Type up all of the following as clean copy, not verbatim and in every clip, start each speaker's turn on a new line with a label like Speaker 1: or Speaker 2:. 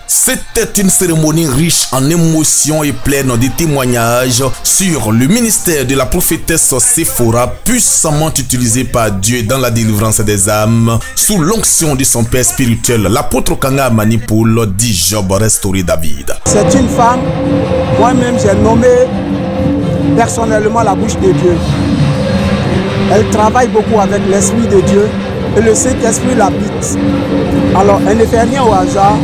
Speaker 1: C'était une cérémonie riche en émotions et pleine de témoignages sur le ministère de la prophétesse Séphora, puissamment utilisé par Dieu dans la délivrance des âmes, sous l'onction de son père spirituel, l'apôtre Kanga Manipoul, dit Job Restauré David. C'est une femme, moi-même j'ai nommé personnellement la bouche de Dieu. Elle travaille beaucoup avec l'Esprit de Dieu et le Saint-Esprit l'habite. Alors elle ne fait rien au hasard.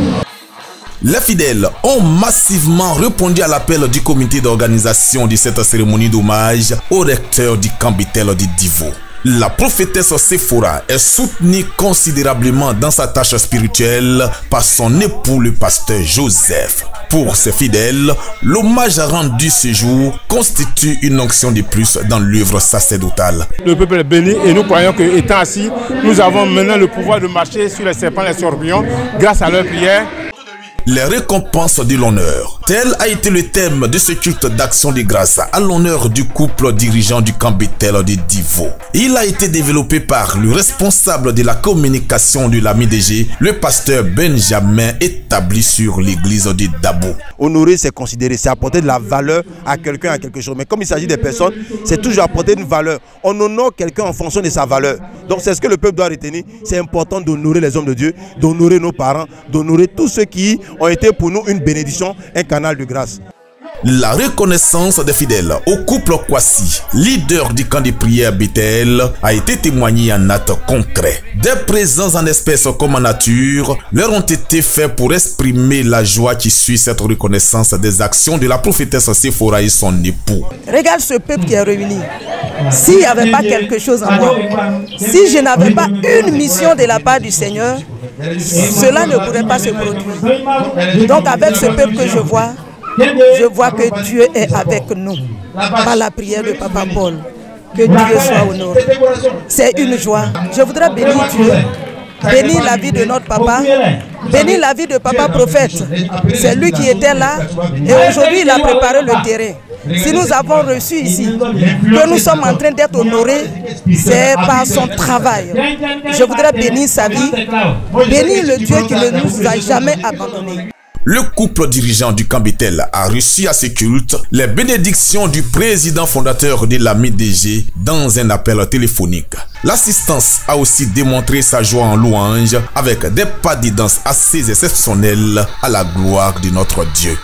Speaker 1: Les fidèles ont massivement répondu à l'appel du comité d'organisation de cette cérémonie d'hommage au recteur du camp Bethel de Divo. La prophétesse Séphora est soutenue considérablement dans sa tâche spirituelle par son époux le pasteur Joseph. Pour ces fidèles, l'hommage rendu ce jour constitue une onction de plus dans l'œuvre sacerdotale.
Speaker 2: Le peuple est béni et nous croyons qu'étant assis, nous avons maintenant le pouvoir de marcher sur les serpents et les scorpions grâce à leur prière.
Speaker 1: Les récompenses de l'honneur. Tel a été le thème de ce culte d'action de grâce à l'honneur du couple dirigeant du camp Bethel de Divo. Il a été développé par le responsable de la communication de la MIDG, le pasteur Benjamin, établi sur l'église de Dabo.
Speaker 3: Honorer, c'est considérer, c'est apporter de la valeur à quelqu'un, à quelque chose. Mais comme il s'agit des personnes, c'est toujours apporter une valeur. On honore quelqu'un en fonction de sa valeur. Donc c'est ce que le peuple doit retenir. C'est important d'honorer les hommes de Dieu, d'honorer nos parents, d'honorer tous ceux qui ont été pour nous une bénédiction, un canal de grâce.
Speaker 1: La reconnaissance des fidèles au couple Kwasi, leader du camp de prière Bethel, a été témoignée en actes concrets. Des présences en espèces comme en nature leur ont été faits pour exprimer la joie qui suit cette reconnaissance des actions de la prophétesse Séphora et son époux.
Speaker 4: Regarde ce peuple qui est réuni. S'il n'y avait pas quelque chose en moi, si je n'avais pas une mission de la part du Seigneur, cela ne pourrait pas se produire. Donc avec ce peuple que je vois que Dieu est avec nous par la prière de Papa Paul. Que Dieu soit honoré. C'est une joie. Je voudrais bénir Dieu, bénir la vie de notre papa, bénir la vie de Papa Prophète. C'est lui qui était là et aujourd'hui il a préparé le terrain. Si nous avons reçu ici, que nous sommes en train d'être honorés, c'est par son travail. Je voudrais bénir sa vie, bénir le Dieu qui ne nous a jamais abandonnés.
Speaker 1: Le couple dirigeant du camp Bethel a reçu à ce culte les bénédictions du président fondateur de la MIDG dans un appel téléphonique. L'assistance a aussi démontré sa joie en louange avec des pas de danse assez exceptionnels à la gloire de notre Dieu.